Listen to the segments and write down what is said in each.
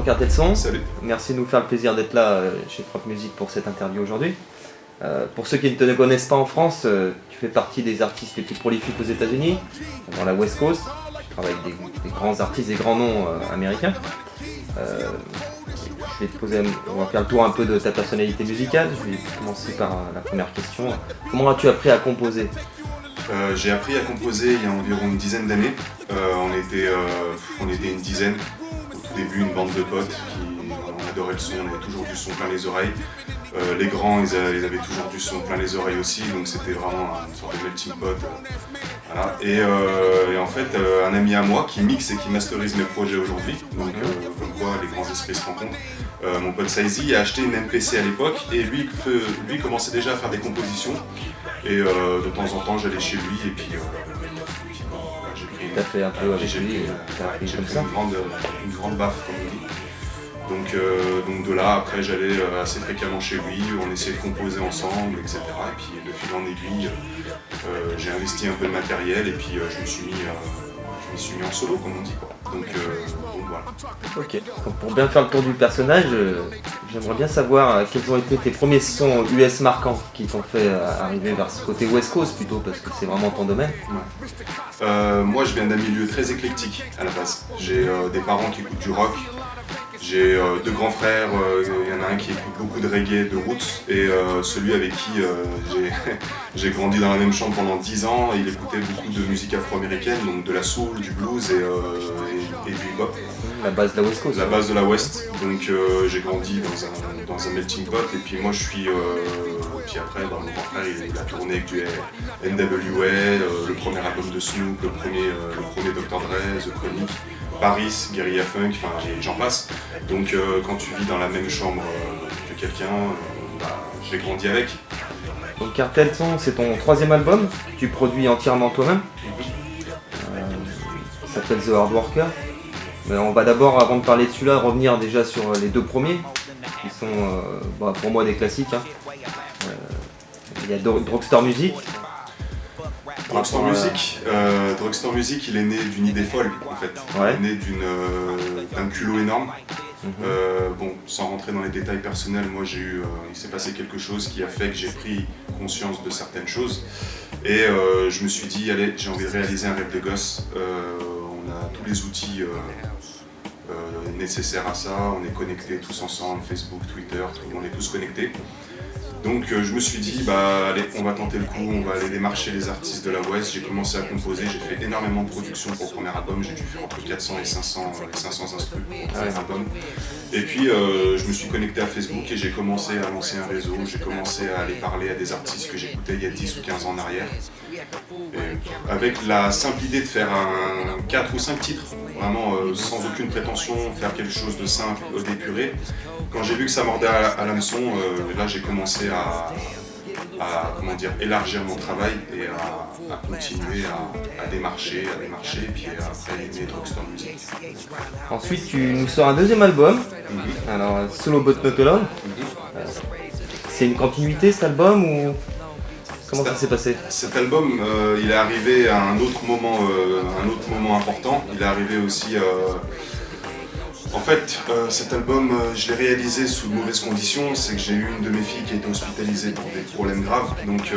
Cartel Son. Salut. Merci de nous faire le plaisir d'être là chez Frog Music pour cette interview aujourd'hui. Pour ceux qui ne te connaissent pas en France, tu fais partie des artistes les plus prolifiques aux États-Unis, dans la West Coast. Tu travailles avec des grands artistes, des grands noms américains. Je vais te poser, on va faire le tour un peu de ta personnalité musicale. Je vais commencer par la première question. Comment as-tu appris à composer ? J'ai appris à composer il y a environ une dizaine d'années. On était une dizaine. Au tout début, une bande de potes on adorait le son, on avait toujours du son plein les oreilles. Les grands, ils avaient toujours du son plein les oreilles aussi, donc c'était vraiment une sorte de melting pot. Voilà. Et en fait, un ami à moi qui mixe et qui masterise mes projets aujourd'hui, donc comme quoi les grands esprits se rencontrent. Mon pote Saizi a acheté une MPC à l'époque et lui commençait déjà à faire des compositions. Et de temps en temps, j'allais chez lui et puis j'ai pris une grande baffe, comme on dit. Donc de là, après, j'allais assez fréquemment chez lui, on essayait de composer ensemble, etc. Et puis de fil en aiguille, j'ai investi un peu de matériel et puis je me suis mis en solo, comme on dit, quoi. Donc voilà. Ok. Donc pour bien faire le tour du personnage, j'aimerais bien savoir quels ont été tes premiers sons US marquants qui t'ont fait arriver vers ce côté West Coast plutôt, parce que c'est vraiment ton domaine. Ouais. Moi, je viens d'un milieu très éclectique à la base. J'ai des parents qui écoutent du rock. J'ai deux grands frères, il y en a un qui écoute beaucoup de reggae, de roots, et celui avec qui j'ai grandi dans la même chambre pendant 10 ans, il écoutait beaucoup de musique afro-américaine, donc de la soul, du blues et du hip-hop. La base de la West Coast. La base de la West, donc j'ai grandi dans un melting pot, et puis moi je suis... puis après, mon grand frère il a tourné avec du NWA, le premier album de Snoop, le premier Dr. Dre, The Chronic. Paris, Guerilla Funk, enfin j'en passe. Donc quand tu vis dans la même chambre que quelqu'un, j'ai grandi avec. Donc Cartel Son, c'est ton troisième album, que tu produis entièrement toi-même. Ça s'appelle The Hard Worker. Mais on va d'abord, avant de parler de celui-là, revenir déjà sur les deux premiers, qui sont pour moi des classiques. Il y a Drugstore Music. Drugstore Music, il est né d'une idée folle en fait. Ouais. Il est né d'un culot énorme. Sans rentrer dans les détails personnels, moi il s'est passé quelque chose qui a fait que j'ai pris conscience de certaines choses. Et je me suis dit, allez, j'ai envie de réaliser un rêve de gosse. On a tous les outils nécessaires à ça. On est connectés tous ensemble, Facebook, Twitter, on est tous connectés. Donc je me suis dit, allez, on va tenter le coup, on va aller démarcher les artistes de la West. J'ai commencé à composer, j'ai fait énormément de productions pour le premier album, j'ai dû faire entre 400 et 500 instruments pour le premier album. Et puis je me suis connecté à Facebook et j'ai commencé à lancer un réseau, j'ai commencé à aller parler à des artistes que j'écoutais il y a 10 ou 15 ans en arrière. Et avec la simple idée de faire 4 ou 5 titres, vraiment sans aucune prétention, faire quelque chose de simple, d'épuré. Quand j'ai vu que ça mordait à l'hameçon, là j'ai commencé à élargir mon travail et à continuer à démarcher, et puis après aimer Drugstore Music. Ensuite, tu nous sors un deuxième album, alors Solo But Not Alone. C'est une continuité cet album ou comment ça s'est passé ? Cet album, il est arrivé à un autre moment important. Il est arrivé aussi. En fait, cet album, je l'ai réalisé sous de mauvaises conditions. C'est que j'ai eu une de mes filles qui a été hospitalisée pour des problèmes graves. Donc,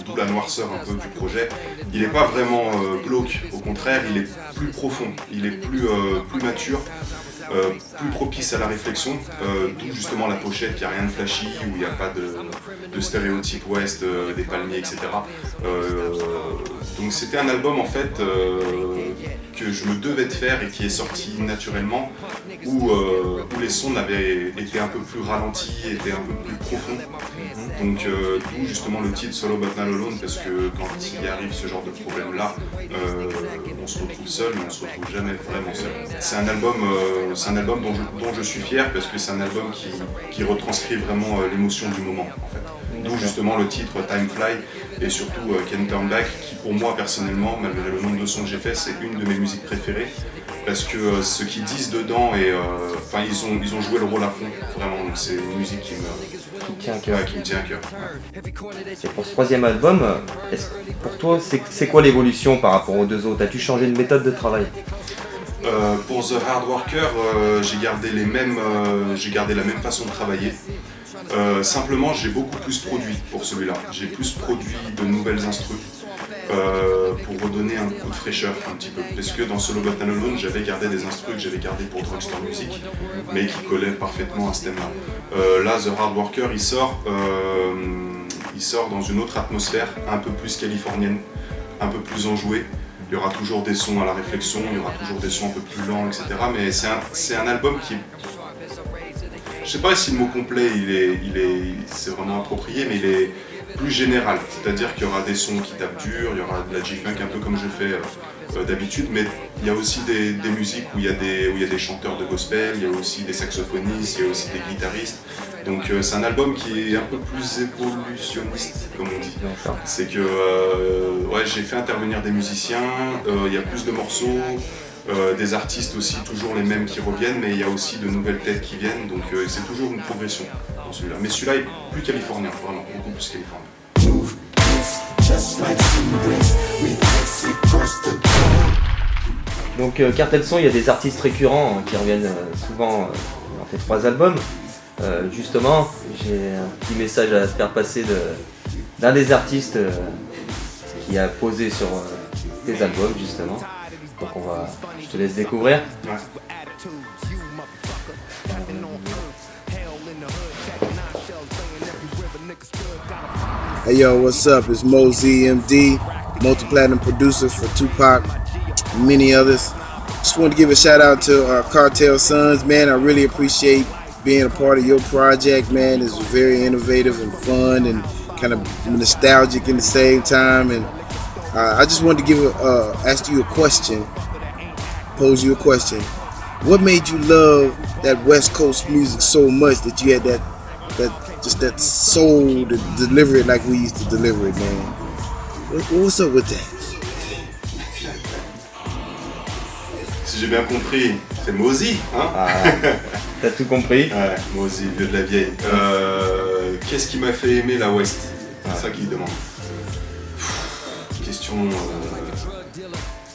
d'où la noirceur un peu du projet. Il n'est pas vraiment glauque. Au contraire, il est plus profond. Il est plus mature. Plus propice à la réflexion, d'où justement la pochette, il n'y a rien de flashy, où il n'y a pas de stéréotypes ouest, des palmiers, etc. Donc c'était un album en fait que je me devais de faire et qui est sorti naturellement, où les sons avaient été un peu plus ralentis, étaient un peu plus profonds. Donc d'où justement le titre Solo But Not Alone, parce que quand il arrive ce genre de problème-là, on se retrouve seul, mais on se retrouve jamais vraiment seul. C'est un album dont je suis fier, parce que c'est un album qui retranscrit vraiment l'émotion du moment en fait. D'où justement le titre Time Fly et surtout Can't Turn Back, qui pour moi personnellement, malgré le nombre de sons que j'ai fait, c'est une de mes musiques préférées, parce que ce qu'ils disent dedans, ils ont joué le rôle à fond, vraiment. Donc c'est une musique qui me tient à cœur. Et pour ce troisième album, pour toi, c'est quoi l'évolution par rapport aux deux autres ? As-tu changé de méthode de travail ? Pour The Hard Worker, j'ai gardé la même façon de travailler. Simplement, j'ai beaucoup plus produit pour celui-là. J'ai plus produit de nouvelles instrus pour redonner un coup de fraîcheur un petit peu. Parce que dans Solo But Not Alone, j'avais gardé des instrus que j'avais gardés pour Drugstore Music, mais qui collaient parfaitement à ce thème-là. Là, The Hard Worker, il sort dans une autre atmosphère, un peu plus californienne, un peu plus enjouée. Il y aura toujours des sons à la réflexion, il y aura toujours des sons un peu plus lents, etc. Mais c'est un album qui... Je sais pas si le mot complet c'est vraiment approprié, mais il est plus général. C'est-à-dire qu'il y aura des sons qui tapent dur, il y aura de la G-Funk un peu comme je fais d'habitude, mais il y a aussi des musiques où il y a des chanteurs de gospel, il y a aussi des saxophonistes, il y a aussi des guitaristes. Donc c'est un album qui est un peu plus évolutionniste, comme on dit. C'est que j'ai fait intervenir des musiciens, il y a plus de morceaux, des artistes aussi, toujours les mêmes qui reviennent, mais il y a aussi de nouvelles têtes qui viennent, donc c'est toujours une progression dans celui-là. Mais celui-là est plus californien, vraiment, beaucoup plus californien. Donc Cartel Son, il y a des artistes récurrents qui reviennent souvent dans tes 3 albums. Justement, j'ai un petit message à te faire passer d'un des artistes qui a posé sur tes albums justement. Donc je te laisse découvrir. Ouais. Hey yo, what's up? It's Mo ZMD, multi-platinum producer for Tupac and many others. Just wanted to give a shout out to Cartel Sons, man. I really appreciate being a part of your project, man. It's very innovative and fun and kind of nostalgic in the same time. And I just wanted to ask you a question, pose you a question. What made you love that West Coast music so much that you had that soul to deliver it like we used to deliver it, man? What's up with that? Si j'ai bien compris, c'est Mozi, hein? T'as tout compris? Ouais, Mozi, vieux de la vieille. Qu'est-ce qui m'a fait aimer la West? C'est ça qu'il demande. Question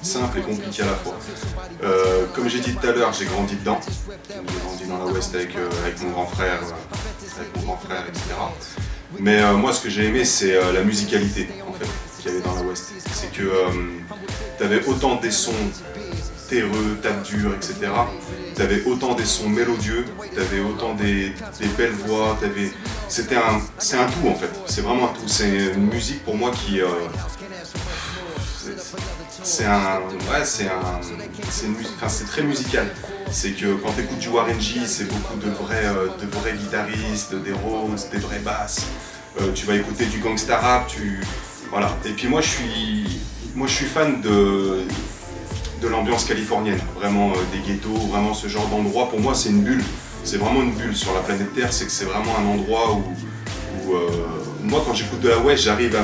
simple et compliquée à la fois. Comme j'ai dit tout à l'heure, j'ai grandi dedans. J'ai grandi dans la West avec mon grand frère, etc. Mais moi, ce que j'ai aimé, c'est la musicalité, en fait, qu'il y avait dans la West. C'est que t'avais autant des sons terreux, tape dur, etc. T'avais autant des sons mélodieux, t'avais autant des belles voix, c'est un tout en fait, c'est vraiment un tout. C'est une musique pour moi qui c'est très musical. C'est que quand t'écoutes du Warren G, c'est beaucoup de vrais guitaristes, des Rhodes, des vraies basses. Tu vas écouter du gangsta rap, voilà. Et puis moi je suis fan de l'ambiance californienne, vraiment des ghettos, vraiment ce genre d'endroit. Pour moi c'est une bulle, c'est vraiment une bulle sur la planète Terre. C'est que c'est vraiment un endroit où moi quand j'écoute de la West, j'arrive à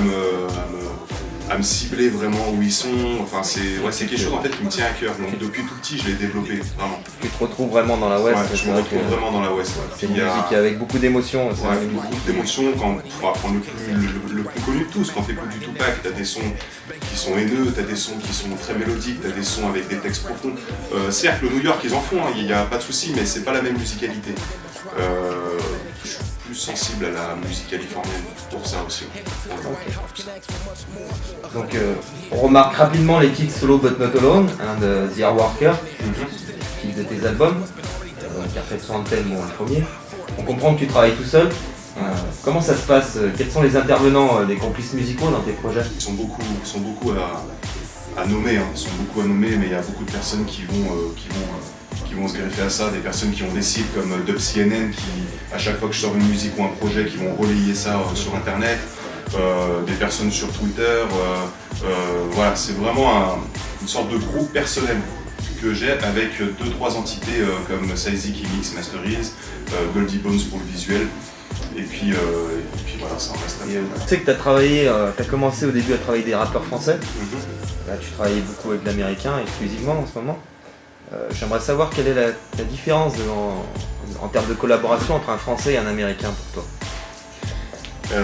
me cibler vraiment où ils sont. Enfin c'est quelque chose en fait qui me tient à cœur. Donc depuis tout petit je l'ai développé vraiment. Tu te retrouves vraiment dans la West? Ouais, je me retrouve vraiment dans la West. Ouais. C'est une musique avec beaucoup d'émotions. Ouais, beaucoup d'émotions. On va prendre le plus connu de tous. Quand tu écoutes du Tupac, tu as des sons qui sont haineux, tu as des sons qui sont très mélodiques, tu as des sons avec des textes profonds. Certes, le New York, ils en font, il n'y a pas de souci, mais c'est pas la même musicalité. Je suis plus sensible à la musique californienne pour ça aussi. Donc on remarque rapidement les titres Solo But Not Alone, de The Hard Worker, qui de tes albums, Cartel Son Anthem, bon, le premier. On comprend que tu travailles tout seul. Comment ça se passe? Quels sont les intervenants, des complices musicaux dans tes projets? Ils sont beaucoup à nommer, hein. Ils sont beaucoup à nommer, mais il y a beaucoup de personnes qui vont se greffer à ça, des personnes qui ont des sites comme DubCNN qui, à chaque fois que je sors une musique ou un projet, qui vont relayer ça sur internet, des personnes sur Twitter, voilà, c'est vraiment une sorte de groupe personnel que j'ai avec 2-3 entités comme Sizy qui mix masterise, Goldie Bones pour le visuel, et puis voilà, ça en reste à faire. Tu sais que tu as commencé au début à travailler des rappeurs français. Là tu travailles beaucoup avec l'américain exclusivement en ce moment. J'aimerais savoir quelle est la différence en termes de collaboration entre un français et un américain pour toi.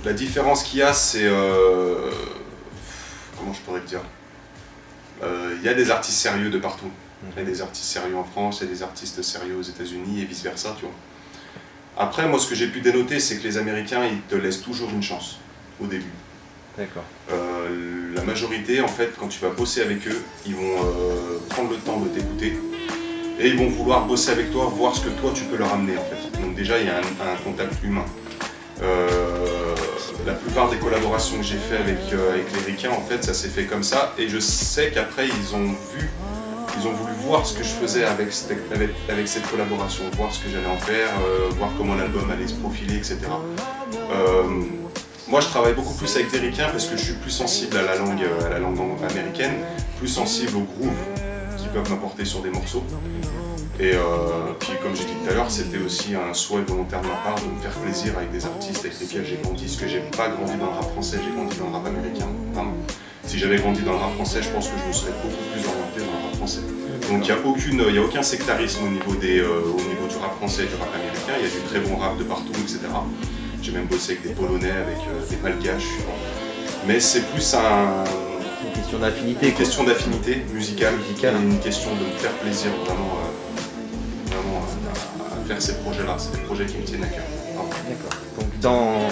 La différence qu'il y a, c'est... comment je pourrais te dire, il y a des artistes sérieux de partout. Il y a des artistes sérieux en France, il y a des artistes sérieux aux États-Unis et vice-versa, tu vois. Après, moi, ce que j'ai pu dénoter, c'est que les Américains, ils te laissent toujours une chance au début. D'accord. La majorité, en fait, quand tu vas bosser avec eux, ils vont prendre le temps de t'écouter et ils vont vouloir bosser avec toi, voir ce que toi tu peux leur amener, en fait. Donc déjà, il y a un contact humain. La plupart des collaborations que j'ai fait avec les Ricains, en fait, ça s'est fait comme ça. Et je sais qu'après, ils ont voulu voir ce que je faisais avec cette collaboration, voir ce que j'allais en faire, voir comment l'album allait se profiler, etc. Moi, je travaille beaucoup plus avec des Ricains parce que je suis plus sensible à la langue américaine, plus sensible au groove qu'ils peuvent m'apporter sur des morceaux. Et puis, comme j'ai dit tout à l'heure, c'était aussi un souhait volontaire de ma part de me faire plaisir avec des artistes avec lesquels j'ai grandi. Parce que j'ai pas grandi dans le rap français, j'ai grandi dans le rap américain. Vraiment. Si j'avais grandi dans le rap français, je pense que je me serais beaucoup plus orienté dans le rap français. Donc il n'y a aucun sectarisme au niveau du rap français et du rap américain. Il y a du très bon rap de partout, etc. J'ai même bossé avec des Polonais, avec des Malgaches. Mais c'est plus une question d'affinité. Une question d'affinité musicale. Et une question de me faire plaisir vraiment à faire ces projets-là. C'est des projets qui me tiennent à cœur. D'accord. Donc dans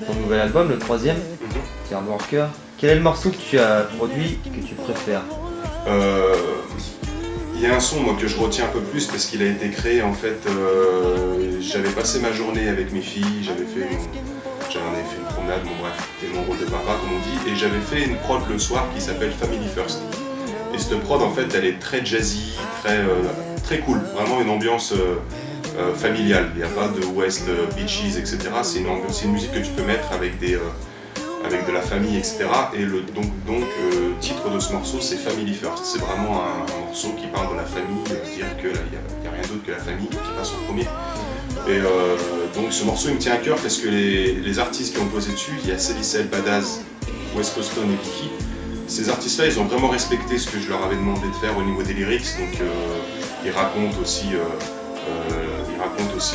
ton nouvel album, le 3e, qui est Hardworker, quel est le morceau que tu as produit que tu préfères? Il y a un son moi, que je retiens un peu plus parce qu'il a été créé en fait. J'avais passé ma journée avec mes filles, j'en avais fait une promenade, bon bref, c'était mon rôle de papa comme on dit, et j'avais fait une prod le soir qui s'appelle Family First. Et cette prod en fait elle est très jazzy, très cool, vraiment une ambiance familiale. Il n'y a pas de West Beaches, etc. C'est une musique que tu peux mettre avec de la famille, etc. Et le titre de ce morceau, c'est Family First. C'est vraiment un morceau qui parle de la famille, dire qu'il n'y a rien d'autre que la famille qui passe en premier. Et donc ce morceau, il me tient à cœur parce que les artistes qui ont posé dessus, il y a Célicel, Badaz, West Coast Stone et Kiki. Ces artistes-là, ils ont vraiment respecté ce que je leur avais demandé de faire au niveau des lyrics. Donc ils racontent aussi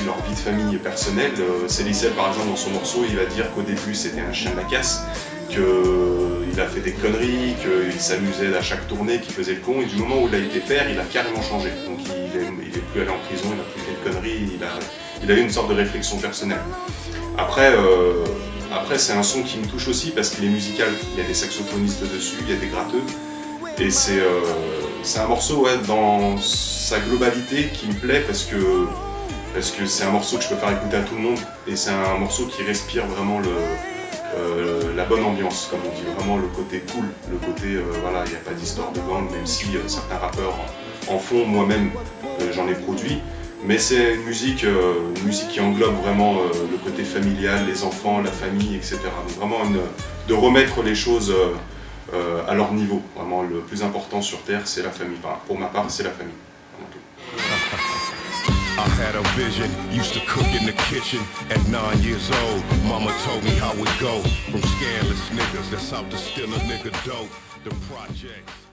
leur vie de famille personnelle. Célicel, par exemple, dans son morceau, il va dire qu'au début c'était un chien de la casse, qu'il a fait des conneries, qu'il s'amusait à chaque tournée, qu'il faisait le con, et du moment où il a été père, il a carrément changé. Donc il est plus allé en prison, il n'a plus fait de conneries, il a eu une sorte de réflexion personnelle. Après c'est un son qui me touche aussi parce qu'il est musical, il y a des saxophonistes dessus, il y a des gratteux, et c'est un morceau dans sa globalité qui me plaît parce que c'est un morceau que je peux faire écouter à tout le monde et c'est un morceau qui respire vraiment la bonne ambiance, comme on dit, vraiment le côté cool, le côté voilà, il n'y a pas d'histoire de gang, même si certains rappeurs en font, moi-même j'en ai produit, mais c'est une musique qui englobe vraiment le côté familial, les enfants, la famille, etc. Donc vraiment de remettre les choses à leur niveau. Vraiment le plus important sur Terre, c'est la famille. Enfin, pour ma part, c'est la famille. I had a vision, used to cook in the kitchen at 9 years old. Mama told me how it go, from scandalous niggas that's out to steal a nigga dope. The projects.